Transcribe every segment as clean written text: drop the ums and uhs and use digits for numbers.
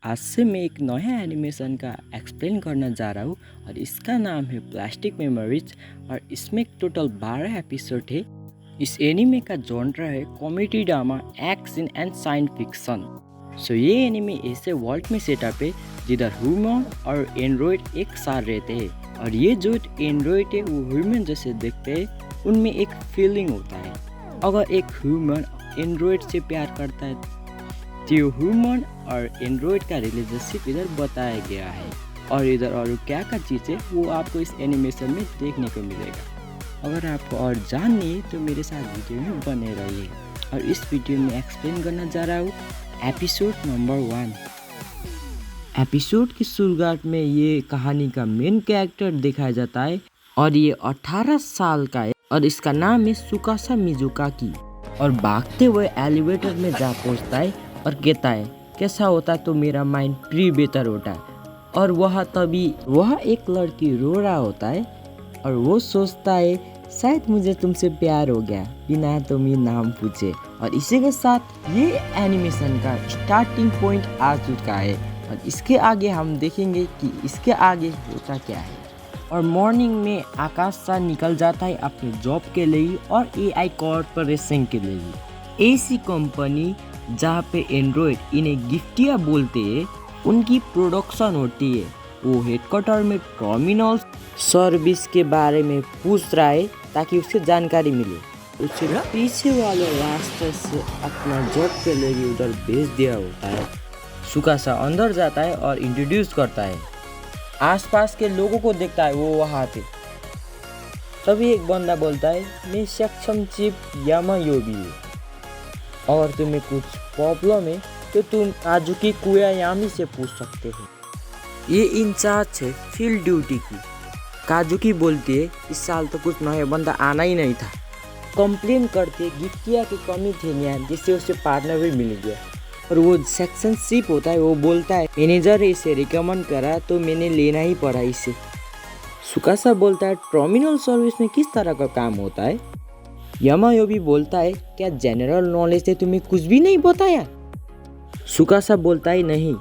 आज से मैं एक नया एनिमेशन का एक्सप्लेन करना जा रहा हूँ और इसका नाम है प्लास्टिक मेमोरीज और इसमें टोटल 12 एपिसोड है। इस एनिमे का जॉनर है comedy drama action and science fiction. ये एनिमे ऐसे वर्ल्ड में सेटअप है जिधर ह्यूमन और एंड्रॉयड एक साथ रहते हैं और ये जो एंड्रॉयड है वो ह्यूमन जैसे देखते हैं, उनमें एक फीलिंग होता है। अगर एक ह्यूमन एंड्रॉयड से प्यार करता है तो ह्यूमन और एंड्रॉयड का रिलेशनशिप इधर बताया गया है और इधर और क्या चीज़ है वो आपको इस एनिमेशन में देखने को मिलेगा। अगर आपको और जाननी है तो मेरे साथ वीडियो में बने रहिए और इस वीडियो में एक्सप्लेन करना जा रहा हूँ एपिसोड नंबर 1। एपिसोड की शुरुआत में ये कहानी का मेन कैरेक्टर दिखाया जाता है और ये 18 साल का है और इसका नाम है सुकासा मिजुकाकी और भागते हुए एलिवेटर में जा पहुँचता है और कहता है कैसा होता तो मेरा माइंड प्री बेहतर होता है। और वह एक लड़की रो रहा होता है और वो सोचता है शायद मुझे तुमसे प्यार हो गया बिना तुम्हें नाम पूछे। और इसी के साथ ये एनिमेशन का स्टार्टिंग पॉइंट आ चुका है और इसके आगे हम देखेंगे कि इसके आगे होता क्या है। और मॉर्निंग में आकाशा निकल जाता है अपने जॉब के लिए और AI कॉर्पोरेशन के लिए। ऐसी कंपनी जहाँ पे एंड्रॉयड इन्हें गिफ्टिया बोलते हैं उनकी प्रोडक्शन होती है। वो हेडक्वार्टर में टर्मिनल सर्विस के बारे में पूछ रहा है ताकि उससे जानकारी मिले। उसे पीछे वाले रास्ते से अपना जॉब के लिए उधर भेज दिया होता है। सुकासा अंदर जाता है और इंट्रोड्यूस करता है, आसपास के लोगों को देखता है वो वहाँ थे। तभी एक बंदा बोलता है मैं सक्षम चीफ यामायोबी हूँ और तुम्हें कुछ प्रॉब्लम है तो तुम काजुकी कुयायामी से पूछ सकते हो। ये इंचार्ज है फील्ड ड्यूटी की। काजुकी बोलती है इस साल तो कुछ नया बंदा आना ही नहीं था। कंप्लेन करते गिफ्टिया की कमी थी यहाँ जिससे उसे पार्टनर भी मिल गया। और वो सेक्शन चीफ होता है वो बोलता है मैनेजर इसे रिकमेंड करा तो मैंने लेना ही पड़ा इसे। सुकासा बोलता है टर्मिनल सर्विस में किस तरह का काम होता है। यामायोबी बोलता है क्या जनरल नॉलेज से तुम्हें कुछ भी नहीं बताया। सुकासा बोलता है नहीं।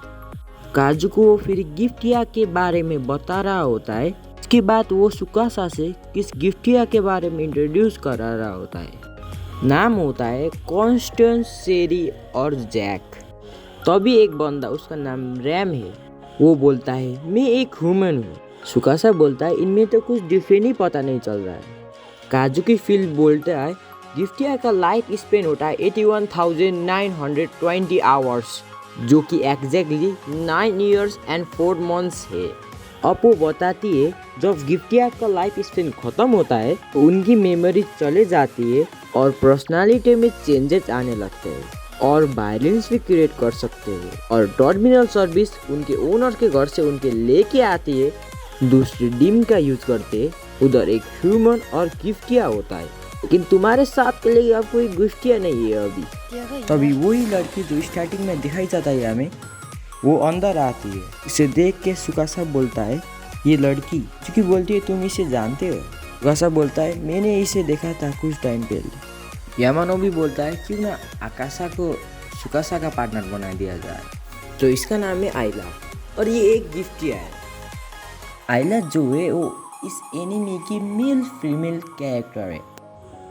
काजुको वो फिर गिफ्टिया के बारे में बता रहा होता है। इसके बाद वो सुकासा से किस गिफ्टिया के बारे में इंट्रोड्यूस करा रहा होता है। नाम होता है कॉन्स्टेंस, शेरी और जैक। तभी एक बंदा उसका नाम रैम है वो बोलता है मैं एक ह्यूमन हूँ। सुकासा बोलता है इनमें तो कुछ डिफरेंट ही पता नहीं चल रहा है। काजुकी फील्ड बोलता है गिफ्टिया का लाइफ स्पेन होता है 81,920 आवर्स जो कि एग्जैक्टली 9 years and 4 months है। अब वो बताती है जब गिफ्टिया का लाइफ स्पेन खत्म होता है तो उनकी मेमोरी चले जाती है और पर्सनालिटी में चेंजेस आने लगते हैं और वायलेंस भी क्रिएट कर सकते हैं। और टर्मिनल सर्विस उनके ओनर के घर से उनके लेके आती है। दूसरी डीम का यूज करते उधर एक ह्यूमन और गिफ्टिया होता है लेकिन तुम्हारे साथ के लिए अब कोई गिफ्टिया नहीं है अभी। तभी वही लड़की जो स्टार्टिंग में दिखाई जाता है हमें वो अंदर आती है। इसे देख के सुकासा बोलता है ये लड़की क्योंकि बोलती है तुम इसे जानते हो। सुकासा बोलता है मैंने इसे देखा था कुछ टाइम पहले। यामानोबी बोलता है क्यों ना आकाशा को सुकासा का पार्टनर बना दिया जाए। तो इसका नाम है आइला और ये एक गिफ्टिया है। आइला जो है वो इस एनिमे की मेल फीमेल कैरेक्टर है।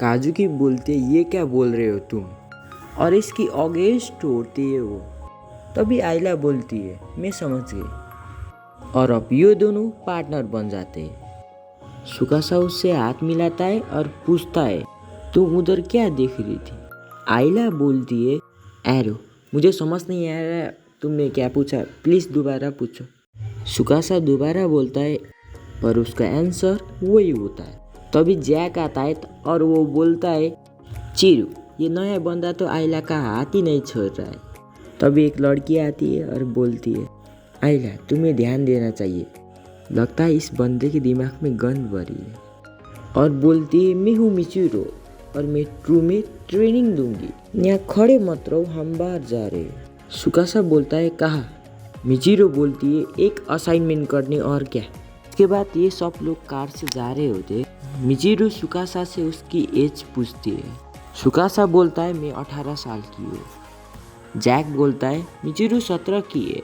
काजुकी बोलते ये क्या बोल रहे हो तुम और इसकी अगेंस्ट होती है वो। तभी आइला बोलती है मैं समझ गई और अब ये दोनों पार्टनर बन जाते हैं। सुकासा उससे हाथ मिलाता है और पूछता है तुम उधर क्या देख रही थी। आइला बोलती है एरो मुझे समझ नहीं आ रहा तुमने क्या पूछा, प्लीज़ दोबारा पूछो। सुकासा दोबारा बोलता है पर उसका आंसर वही होता है। तभी जैक आता है और वो बोलता है चिरू ये नया बंदा तो आइला का हाथ ही नहीं छोड़ रहा है। तभी एक लड़की आती है और बोलती है आइला तुम्हें ध्यान देना चाहिए, लगता है इस बंदे के दिमाग में गंद भरी है। और बोलती है मैं हूँ मिचिरो और मैं ट्रू में ट्रेनिंग दूंगी, यहाँ खड़े मत रहो हम बाहर जा रहे हैं। सुकासा बोलता है कहा। मिचिरो बोलती है एक असाइनमेंट करने और क्या। इसके बाद ये सब लोग कार से जा रहे होते। मिचिरो सुकासा से उसकी एज पूछती है। सुकासा बोलता है मैं 18 साल की हूँ। जैक बोलता है मिचिरो 17 की है।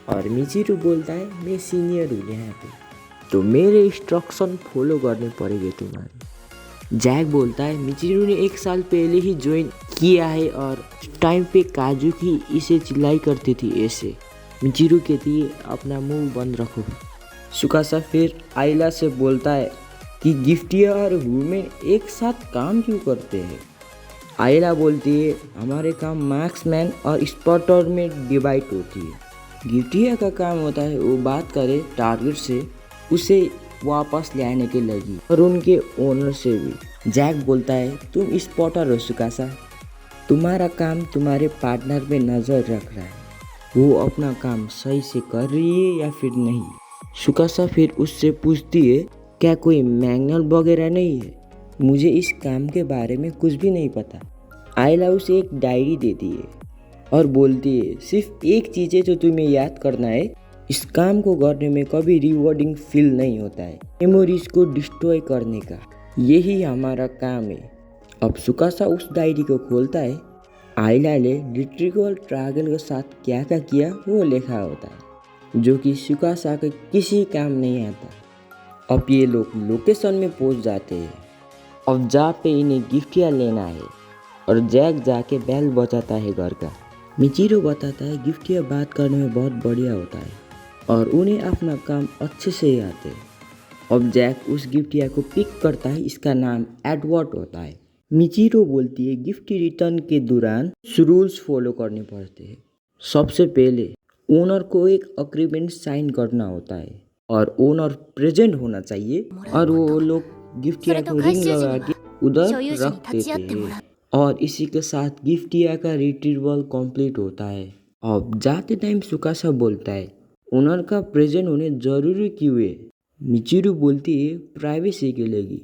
और मिचिरू बोलता है मैं सीनियर हूँ यहाँ पे, तो मेरे इंस्ट्रक्शन फॉलो करने पड़ेंगे तुम्हारे। जैक बोलता है मिचिरू ने 1 साल पहले ही ज्वाइन किया है और टाइम पे काजुकी इसे चिल्लाई करती थी ऐसे। मिचिरू कहती है अपना मुंह बंद रखो। सुकासा फिर आइला से बोलता है कि गिफ्टिया और वुमेन एक साथ काम क्यों करते हैं। आइला बोलती है हमारे काम मार्क्समैन और स्पॉटर में डिवाइड होती है। गिफ्टिया का काम होता है वो बात करे टारगेट से उसे वापस लाने के लगी और उनके ओनर से भी। जैक बोलता है तुम स्पॉटर हो सुकासा, तुम्हारा काम तुम्हारे पार्टनर पे नज़र रख रहा है, वो अपना काम सही से कर रही है या फिर नहीं। सुकासा फिर उससे पूछती है क्या कोई मैनुअल वगैरह नहीं है, मुझे इस काम के बारे में कुछ भी नहीं पता। आइला उसे एक डायरी देती है और बोलती है सिर्फ एक चीज़ है जो तुम्हें याद करना है, इस काम को करने में कभी रिवॉर्डिंग फील नहीं होता है, मेमोरीज को डिस्ट्रॉय करने का, यही हमारा काम है। अब सुकासा उस डायरी को खोलता है। आइला ने लिटरिकल ट्रैवल के साथ क्या क्या किया वो लिखा होता है, जो कि सुकासा के किसी काम नहीं आता। अब ये लोग लोकेशन में पहुंच जाते हैं, अब जहाँ पे इन्हें गिफ्टिया लेना है, और जैक जाके बेल बजाता है घर का। मिचिरू बताता है गिफ्टिया बात करने में बहुत बढ़िया होता है और उन्हें अपना काम अच्छे से ही आते हैं। अब जैक उस गिफ्टिया को पिक करता है, इसका नाम एडवर्ड होता है। मिचिरू बोलती है गिफ्ट रिटर्न के दौरान रूल्स फॉलो करने पड़ते हैं। सबसे पहले ओनर को एक अग्रीमेंट साइन करना होता है और ओनर प्रेजेंट होना चाहिए और वो लोग गिफ्टिया को रिंग लगा के उधर रख देते हैं और इसी के साथ गिफ्टिया का रिट्रीवल कंप्लीट होता है। अब जाते टाइम सुकासा बोलता है ओनर का प्रेजेंट होने जरूरी क्यों है। मिचिरू बोलती है प्राइवेसी के लिए,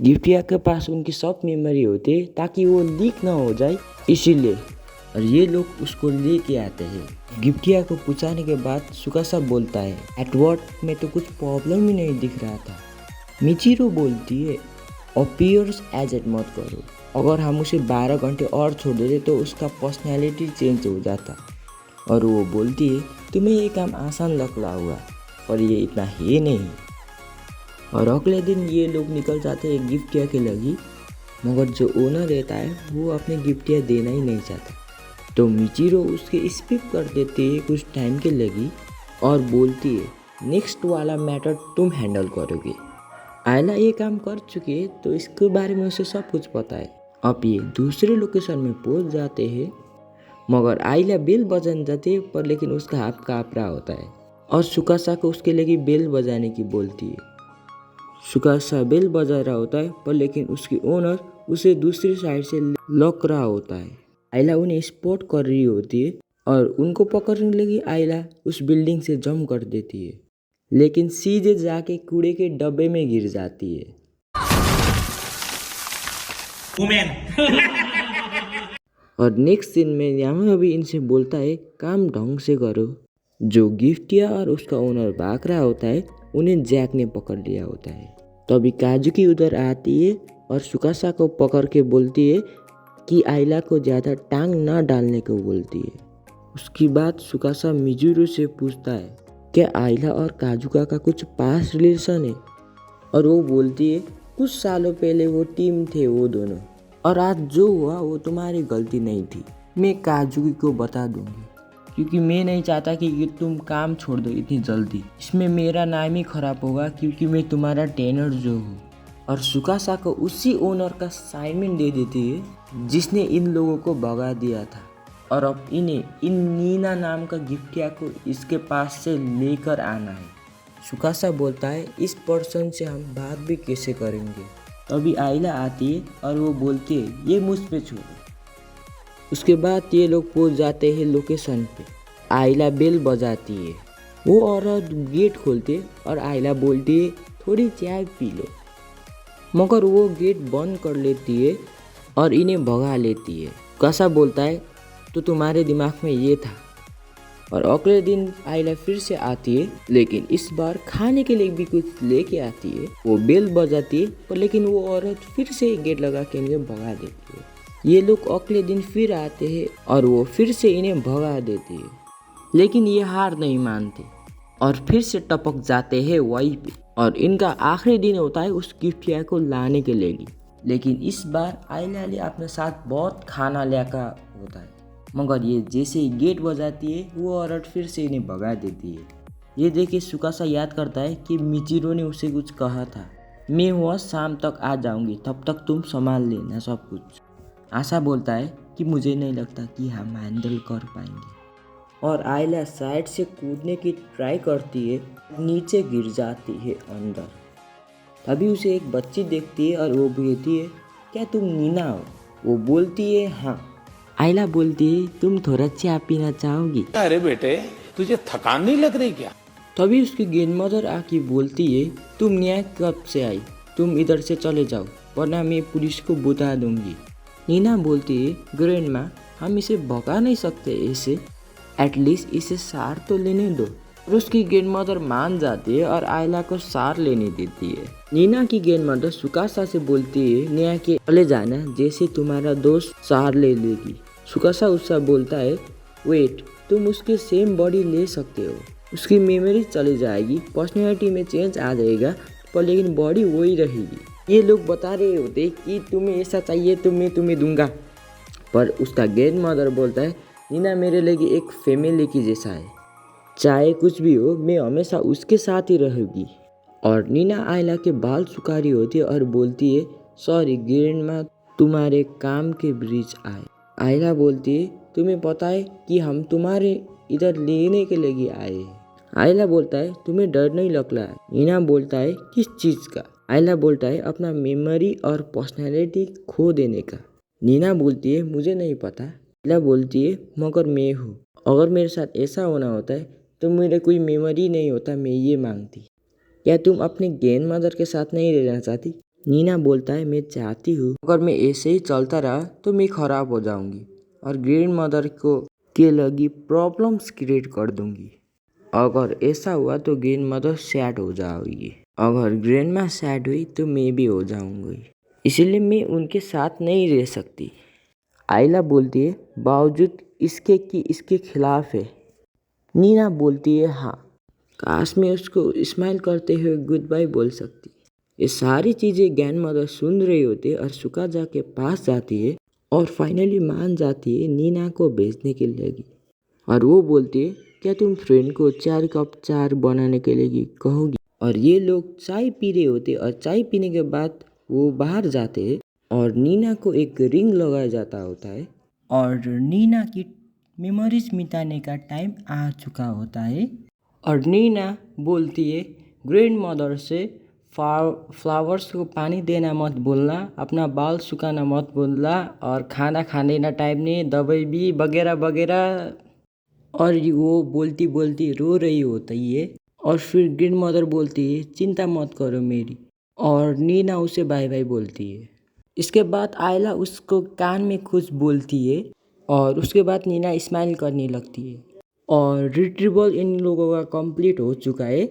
गिफ्टिया के पास उनकी सब मेमोरी होती है ताकि वो लीक ना हो जाए इसीलिए, और ये लोग उसको लेके आते हैं। गिफ्टिया को पूछाने के बाद सुकासा बोलता है एडवर्ड में तो कुछ प्रॉब्लम ही नहीं दिख रहा था। मिचिरू बोलती है अपीयर्स एजेंट मत करो, अगर हम उसे 12 घंटे और छोड़ देते तो उसका पर्सनैलिटी चेंज हो जाता। और वो बोलती है तुम्हें ये काम आसान लग रहा होगा और ये इतना है नहीं। और अगले दिन ये लोग निकल जाते हैं गिफ्टिया के लगी, मगर जो ओनर रहता है वो अपने गिफ्टिया देना ही नहीं चाहता। तो मिचिरू उसके स्किप कर देती है कुछ टाइम के लगी और बोलती है नेक्स्ट वाला मैटर तुम हैंडल करोगे। आइला ये काम कर चुकी है तो इसके बारे में उसे सब कुछ पता है। अब ये दूसरे लोकेशन में पहुंच जाते हैं, मगर आइला बेल बजाने जाती है पर लेकिन उसका हाथ काँप रहा होता है और सुकासा को उसके लिए बेल बजाने की बोलती है। सुकासा बेल बजा रहा होता है पर लेकिन उसकी ओनर उसे दूसरी साइड से लॉक रहा होता है। आइला उन्हें स्पॉट कर रही होती है और उनको पकड़ने लगी आइला उस बिल्डिंग से जंप कर देती है, लेकिन सीधे जाके कूड़े के डब्बे में गिर जाती है। और नेक्स्ट सीन में यामा भी इनसे बोलता है काम ढंग से करो। जो गिफ्टिया और उसका ओनर भाग रहा होता है उन्हें जैक ने पकड़ लिया होता है। तभी काजुकी उधर आती है और सुकासा को पकड़ के बोलती है कि आइला को ज़्यादा टांग ना डालने को बोलती है। उसकी बात सुकासा मिजुरू से पूछता है क्या आइला और काजुका का कुछ पास रिलेशन है, और वो बोलती है कुछ सालों पहले वो टीम थे वो दोनों, और आज जो हुआ वो तुम्हारी गलती नहीं थी। मैं काजुकी को बता दूंगी क्योंकि मैं नहीं चाहता कि तुम काम छोड़ दो इतनी जल्दी, इसमें मेरा नाम ही खराब होगा क्योंकि मैं तुम्हारा ट्रेनर जो हूँ। और सुकासा को उसी ओनर का असाइनमेंट दे देती है जिसने इन लोगों को भगा दिया था, और अब इन्हें इन नीना नाम का गिफ्टिया को इसके पास से लेकर आना है। सुकासा बोलता है इस पर्सन से हम बात भी कैसे करेंगे। तभी आइला आती है और वो बोलती है ये मुझ पे छोड़ो। उसके बाद ये लोग पहुंच जाते हैं लोकेशन पे। आइला बेल बजाती है, वो औरत गेट खोलती और आइला बोलती है थोड़ी चाय पी लो, मगर वो गेट बंद कर लेती है और इन्हें भगा लेती है। कसा बोलता है तो तुम्हारे दिमाग में ये था। और अगले दिन आइला फिर से आती है, लेकिन इस बार खाने के लिए भी कुछ लेके आती है। वो बेल बजाती है पर लेकिन वो औरत फिर से गेट लगा के इन्हें भगा देती है। ये लोग अगले दिन फिर आते हैं और वो फिर से इन्हें भगा देती है। लेकिन ये हार नहीं मानते और फिर से टपक जाते हैं वहीं पे। और इनका आखिरी दिन होता है उस गिफ्ट को लाने के लिए। लेकिन इस बार आयला ने अपने साथ बहुत खाना लेकर होता है, मगर ये जैसे ही गेट बजाती है वो औरत फिर से इन्हें भगा देती है। ये देख के सुकासा याद करता है कि मिचिरो ने उसे कुछ कहा था, मैं वहाँ शाम तक आ जाऊंगी, तब तक तुम संभाल लेना सब कुछ। आशा बोलता है कि मुझे नहीं लगता कि हम हैंडल कर पाएंगे। और आयला साइड से कूदने की ट्राई करती है, नीचे गिर जाती है अंदर। तभी उसे एक बच्ची देखती है और वो कहती है, क्या तुम नीना हो? वो बोलती है हाँ। आयला बोलती है, तुम थोड़ा चाय पीना चाहोगी? अरे बेटे, तुझे थकान नहीं लग रही क्या? तभी उसकी ग्रैंडमदर आके बोलती है, तुम न्याय कब से आई? तुम इधर से चले जाओ वरना मैं पुलिस को बता दूंगी। नीना बोलती है, ग्रैंडमा, हम इसे भगा नहीं सकते ऐसे, एटलीस्ट इसे सार तो लेने दो। और उसकी ग्रैंडमदर मान जाती है और आयला को सार लेने देती है। नीना की ग्रैंडमदर सुकासा से बोलती है, न्याय के चले जाना, जैसे तुम्हारा दोस्त सार ले लेगी। सुकासा उससे बोलता है, वेट, तुम उसके सेम बॉडी ले सकते हो, उसकी मेमोरी चली जाएगी, पर्सनैलिटी में चेंज आ जाएगा, पर लेकिन बॉडी वही रहेगी। ये लोग बता रहे होते कि तुम्हें ऐसा चाहिए तो मैं तुम्हें दूंगा, पर उसका ग्रैंडमदर बोलता है, नीना मेरे लिए एक फैमिली की जैसा है, चाहे कुछ भी हो मैं हमेशा उसके साथ ही रहूँगी। और नीना आयला के बाल सुखा रही होती है और बोलती है, सॉरी ग्रैंडमा, तुम्हारे काम के बीच आए। आयला बोलती है, तुम्हें पता है कि हम तुम्हारे इधर लेने के लिए आए हैं। आयला बोलता है, तुम्हें डर नहीं लग रहा है? नीना बोलता है, किस चीज़ का? आयला बोलता है, अपना मेमोरी और पर्सनैलिटी खो देने का। नीना बोलती है, मुझे नहीं पता। आयला बोलती है, मगर मैं हूँ, अगर मेरे साथ ऐसा होना होता है तो मेरे कोई मेमोरी नहीं होता, मैं ये मांगती। क्या तुम अपने ग्रैंडमदर के साथ नहीं रहना चाहती? नीना बोलता है, मैं चाहती हूँ, अगर मैं ऐसे ही चलता रहा तो मैं खराब हो जाऊंगी और ग्रैंडमदर को के लगी प्रॉब्लम्स क्रिएट कर दूंगी। अगर ऐसा हुआ तो ग्रैंडमदर सैड हो जाएगी, अगर ग्रैंडमा सैड हुई तो मैं भी हो जाऊंगी, इसलिए मैं उनके साथ नहीं रह सकती। आयला बोलती है, बावजूद इसके कि इसके खिलाफ है। नीना बोलती है, हाँ, काश मैं उसको स्माइल करते हुए गुड बाय बोल सकती। ये सारी चीज़ें ग्रैंडमदर सुन रही होती है और सुकासा के पास जाती है और फाइनली मान जाती है नीना को भेजने के लिए। और वो बोलती है, क्या तुम फ्रेंड को 4 कप चाय बनाने के लिए कहोगी? और ये लोग चाय पी रहे होते और चाय पीने के बाद वो बाहर जाते हैं और नीना को एक रिंग लगाया जाता होता है और नीना की मेमोरीज मिटाने का टाइम आ चुका होता है। और नीना बोलती है ग्रैंडमदर से, फ्लावर्स को पानी देना मत भूलना, अपना बाल सुखाना मत भूलना और खाना खाने ना टाइम ने दवाई भी वगैरह वगैरह। और वो बोलती बोलती रो रही होती है और फिर ग्रैंडमदर बोलती है, चिंता मत करो मेरी, और नीना उसे बाय बाय बोलती है। इसके बाद आयला उसको कान में कुछ बोलती है और उसके बाद नीना स्माइल करने लगती है। और रिट्रीवल इन लोगों का कंप्लीट हो चुका है।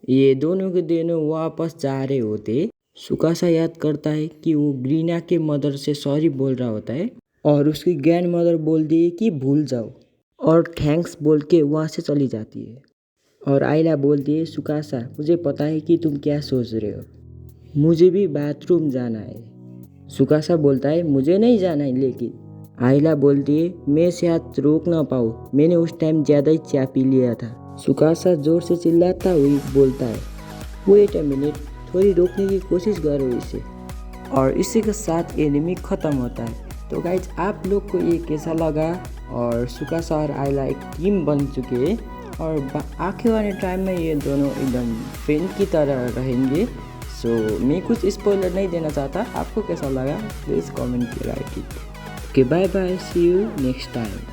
ये दोनों के दोनों वापस जा रहे होते। सुकासा याद करता है कि वो ग्रीना के मदर से सॉरी बोल रहा होता है और उसकी ग्रैंड मदर बोलती है कि भूल जाओ और थैंक्स बोल के वहाँ से चली जाती है। और आयला बोलती है, सुकासा, मुझे पता है कि तुम क्या सोच रहे हो, मुझे भी बाथरूम जाना है। सुकासा बोलता है, मुझे नहीं जाना है। लेकिन आयला बोलती है, मैं शायद रोक ना पाऊँ, मैंने उस टाइम ज़्यादा ही चाय पी लिया था। सुकासा जोर से चिल्लाता हुई बोलता है, वेट अ मिनट, थोड़ी रोकने की कोशिश करो इसे। और इसी के साथ एनिमी ख़त्म होता है। तो गाइज, आप लोग को ये कैसा लगा? और सुकासा और आयला एक टीम बन चुके हैं और आखिर वाले टाइम में ये दोनों एकदम फ्रेंड की तरह रहेंगे। सो मैं कुछ स्पॉइलर नहीं देना चाहता। आपको कैसा लगा प्लीज़ कमेंट में write it. Okay, bye bye, see you next time.